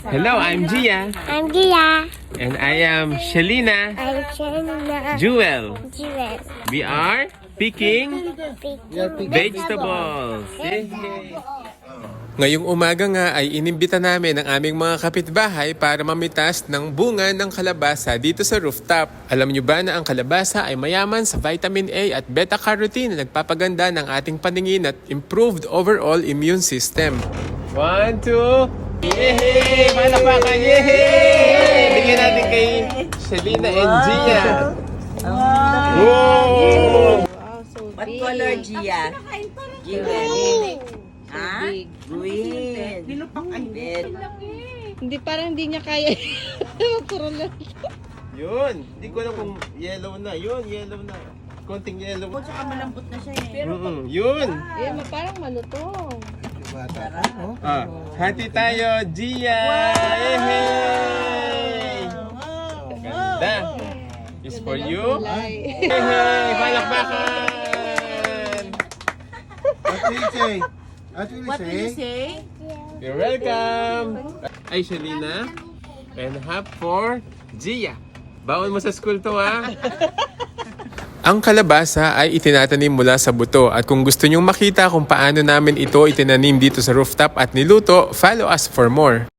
Hello, I'm Gia. I'm Gia. And I am Shelina. I'm Shelina. Jewel. Jewel. We are picking Picking vegetables. Yay! Ngayong umaga nga ay inimbita namin ang aming mga kapitbahay para mamitas ng bunga ng kalabasa dito sa rooftop. Alam nyo ba na ang kalabasa ay mayaman sa vitamin A at beta-carotene na nagpapaganda ng ating paningin at improved overall immune system. 1, 2, yehey! Palakpakan, yehey! Bigyan natin kay Shelina and Gia. Wow! What color, Gia? Gia. Ha? Green. Red. Hindi, parang hindi niya kaya. Puro lang. Yun! Hindi ko alam kung yellow na. Yun, yellow na. Konting yellow. Tsaka malambot na siya eh. Pero Yun! Parang malutong. Hati tayo, Gia! Yehey! Ganda! Is for you. Yehey! Palakpakan! what will you say? You're welcome! Ay, Shelina. And half for Gia. Baon mo sa school to, ha? Ang kalabasa ay itinatanim mula sa buto at kung gusto nyong makita kung paano namin ito itinanim dito sa rooftop at niluto, follow us for more.